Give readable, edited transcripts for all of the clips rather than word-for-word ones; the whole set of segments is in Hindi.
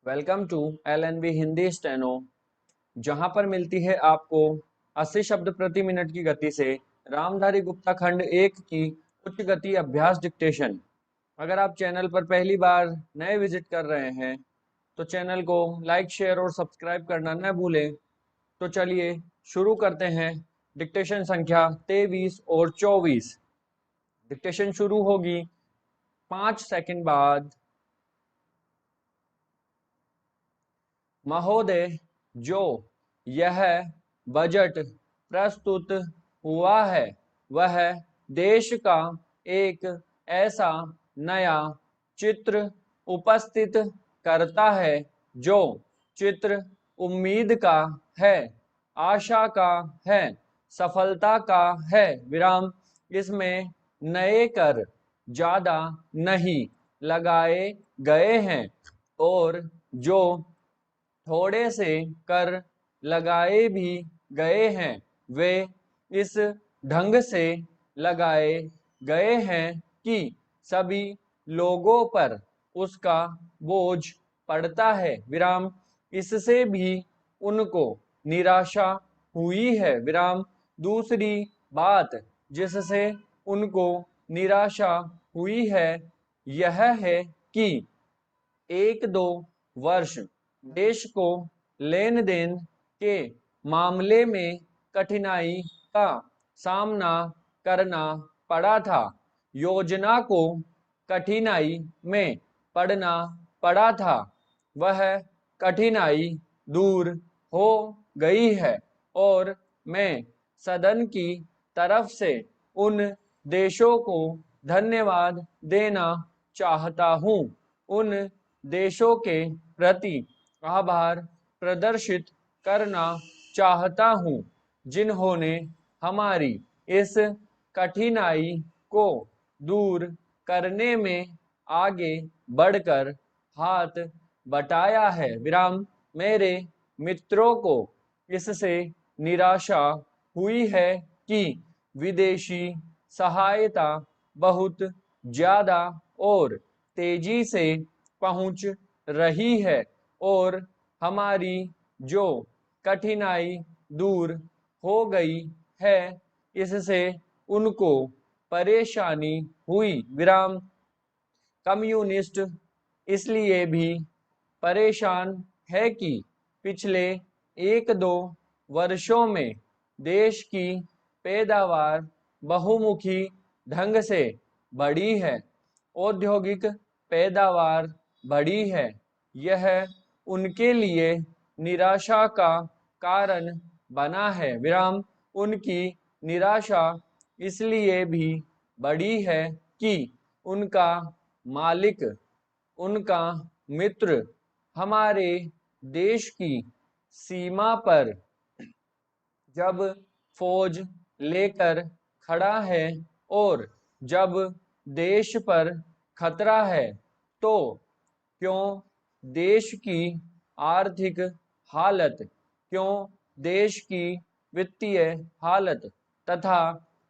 Welcome to LNB Hindi steno, जहां पर मिलती है आपको 80 शब्द प्रति मिनट की गति से रामधारी गुप्ता खंड 1 की उच्च गति अभ्यास डिक्टेशन। अगर आप चैनल पर पहली बार नए विजिट कर रहे हैं तो चैनल को लाइक, शेयर और सब्सक्राइब करना न भूलें। तो चलिए शुरू करते हैं। डिक्टेशन संख्या 23 और 24। डिक्टेशन शुरू होगी 5 सेकंड बाद। महोदय, जो यह बजट प्रस्तुत हुआ है वह देश का एक ऐसा नया चित्र उपस्थित करता है जो चित्र उम्मीद का है, आशा का है, सफलता का है। विराम। इसमें नए कर ज्यादा नहीं लगाए गए हैं और जो थोड़े से कर लगाए भी गए हैं वे इस ढंग से लगाए गए हैं कि सभी लोगों पर उसका बोझ पड़ता है। विराम। इससे भी उनको निराशा हुई है। विराम। दूसरी बात जिससे उनको निराशा हुई है यह है कि 1-2 वर्ष देश को लेन देन के मामले में कठिनाई का सामना करना पड़ा था। योजना को कठिनाई में पड़ना पड़ा था, वह कठिनाई दूर हो गई है और मैं सदन की तरफ से उन देशों को धन्यवाद देना चाहता हूँ। उन देशों के प्रति आभार प्रदर्शित करना चाहता हूँ जिन्होंने हमारी इस कठिनाई को दूर करने में आगे बढ़कर हाथ बटाया है। विराम। मेरे मित्रों को इससे निराशा हुई है कि विदेशी सहायता बहुत ज्यादा और तेजी से पहुंच रही है और हमारी जो कठिनाई दूर हो गई है इससे उनको परेशानी हुई। विराम। कम्युनिस्ट इसलिए भी परेशान है कि पिछले 1-2 वर्षों में देश की पैदावार बहुमुखी ढंग से बढ़ी है, औद्योगिक पैदावार बढ़ी है। यह उनके लिए निराशा का कारण बना है। विराम। उनकी निराशा इसलिए भी बढ़ी है कि उनका मालिक, उनका मित्र हमारे देश की सीमा पर जब फौज लेकर खड़ा है और जब देश पर खतरा है तो क्यों देश की आर्थिक हालत, क्यों देश की वित्तीय हालत तथा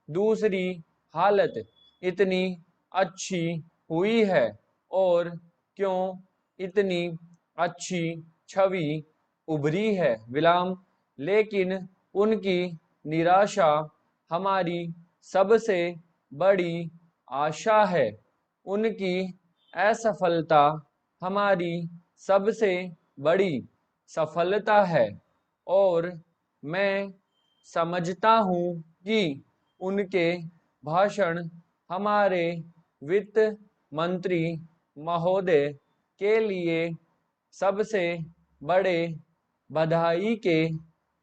दूसरी हालत इतनी अच्छी हुई है और क्यों इतनी अच्छी छवि उभरी है। विराम। लेकिन उनकी निराशा हमारी सबसे बड़ी आशा है। उनकी असफलता हमारी सबसे बड़ी सफलता है और मैं समझता हूँ कि उनके भाषण हमारे वित्त मंत्री महोदय के लिए सबसे बड़े बधाई के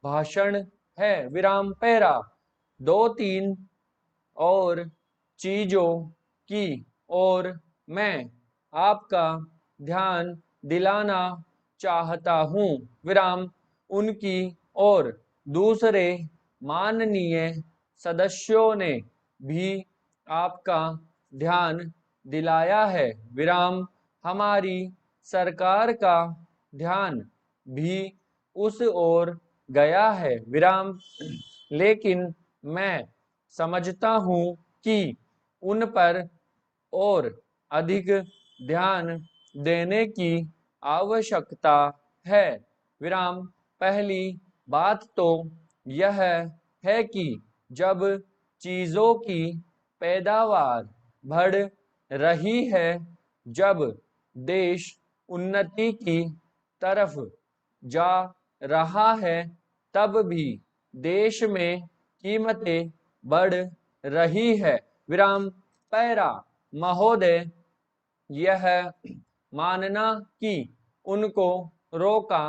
भाषण है। विराम। पैरा। 2-3 और चीजों की ओर मैं आपका ध्यान दिलाना चाहता हूँ। विराम। उनकी और दूसरे माननीय सदस्यों ने भी आपका ध्यान दिलाया है। विराम। हमारी सरकार का ध्यान भी उस ओर गया है। विराम। लेकिन मैं समझता हूँ कि उन पर और अधिक ध्यान देने की आवश्यकता है। विराम। पहली बात तो यह है कि जब चीजों की पैदावार बढ़ रही है, जब देश उन्नति की तरफ जा रहा है, तब भी देश में कीमतें बढ़ रही है। विराम। पैरा। महोदय, यह मानना कि उनको रोका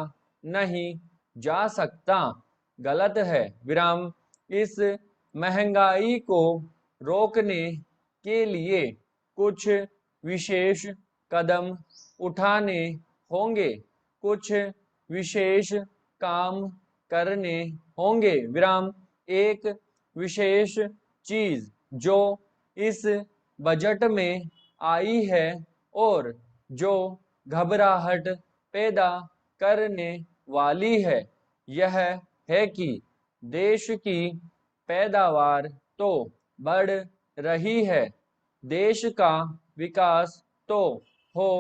नहीं जा सकता गलत है। विराम। इस महंगाई को रोकने के लिए कुछ विशेष कदम उठाने होंगे, कुछ विशेष काम करने होंगे। विराम। एक विशेष चीज जो इस बजट में आई है और जो घबराहट पैदा करने वाली है, यह है कि देश की पैदावार तो बढ़ रही है, देश का विकास तो हो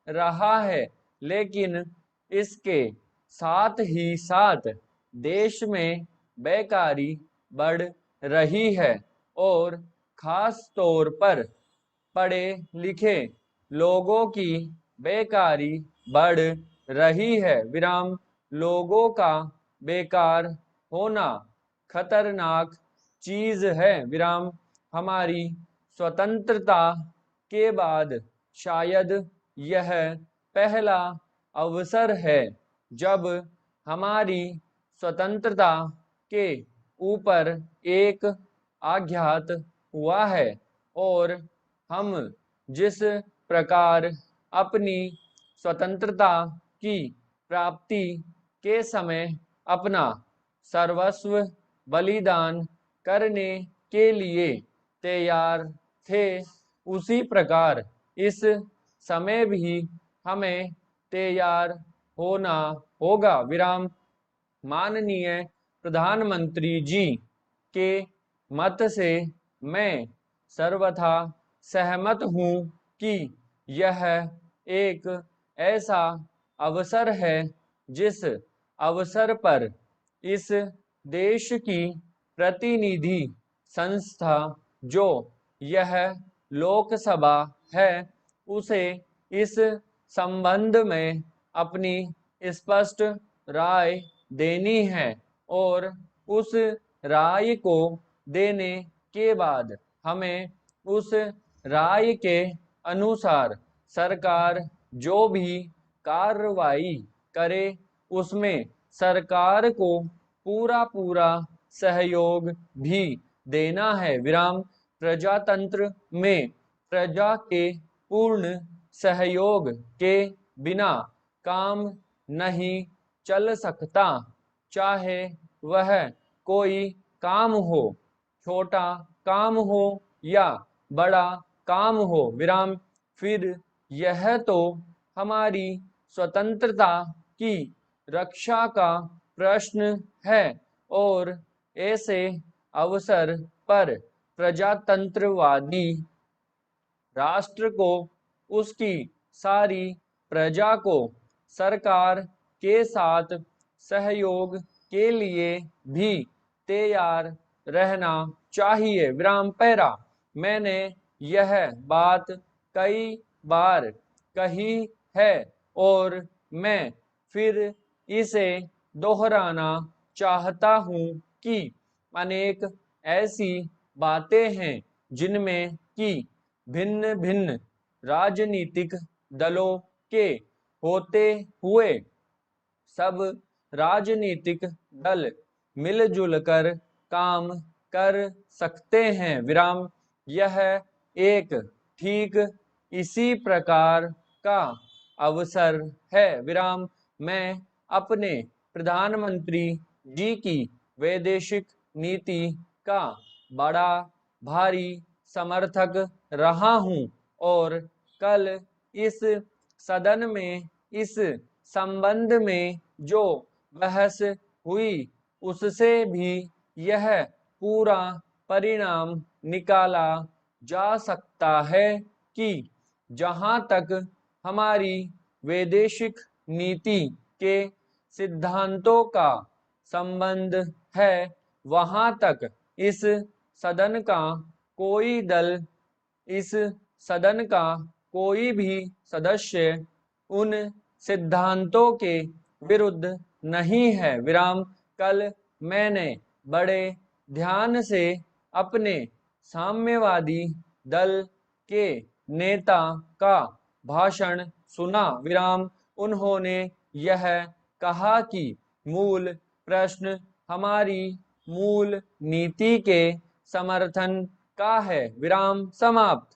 रहा है, लेकिन इसके साथ ही साथ देश में बेकारी बढ़ रही है और खास तौर पर पढ़े लिखे लोगों की बेकारी बढ़ रही है। विराम। लोगों का बेकार होना खतरनाक चीज है। विराम। हमारी स्वतंत्रता के बाद शायद यह पहला अवसर है जब हमारी स्वतंत्रता के ऊपर एक आघात हुआ है और हम जिस प्रकार अपनी स्वतंत्रता की प्राप्ति के समय अपना सर्वस्व बलिदान करने के लिए तैयार थे, उसी प्रकार इस समय भी हमें तैयार होना होगा। विराम। माननीय प्रधानमंत्री जी के मत से मैं सर्वथा सहमत हूँ कि यह एक ऐसा अवसर है जिस अवसर पर इस देश की प्रतिनिधि संस्था जो यह लोकसभा है, उसे इस संबंध में अपनी स्पष्ट राय देनी है और उस राय को देने के बाद हमें उस राय के अनुसार सरकार जो भी कार्रवाई करे उसमें सरकार को पूरा सहयोग भी देना है। विराम। प्रजातंत्र में प्रजा के पूर्ण सहयोग के बिना काम नहीं चल सकता, चाहे वह कोई काम हो, छोटा काम हो या बड़ा काम हो। विराम। फिर यह तो हमारी स्वतंत्रता की रक्षा का प्रश्न है और ऐसे अवसर पर प्रजातंत्रवादी राष्ट्र को उसकी सारी प्रजा को सरकार के साथ सहयोग के लिए भी तैयार रहना चाहिए। विराम। पैरा। मैंने यह बात कई बार कही है और मैं फिर इसे दोहराना चाहता हूँ कि अनेक ऐसी बातें हैं जिनमें कि भिन्न भिन्न राजनीतिक दलों के होते हुए सब राजनीतिक दल मिलजुल कर काम कर सकते हैं। विराम। यह एक ठीक इसी प्रकार का अवसर है। विराम। मैं अपने प्रधानमंत्री जी की वैदेशिक नीति का बड़ा भारी समर्थक रहा हूं और कल इस सदन में इस संबंध में जो बहस हुई उससे भी यह पूरा परिणाम निकाला जा सकता है कि जहां तक हमारी वैदेशिक नीति के सिद्धांतों का संबंध है, वहां तक इस सदन का कोई दल, इस सदन का कोई भी सदस्य उन सिद्धांतों के विरुद्ध नहीं है। विराम। कल मैंने बड़े ध्यान से अपने साम्यवादी दल के नेता का भाषण सुना। विराम। उन्होंने यह कहा कि मूल प्रश्न हमारी मूल नीति के समर्थन का है। विराम समाप्त।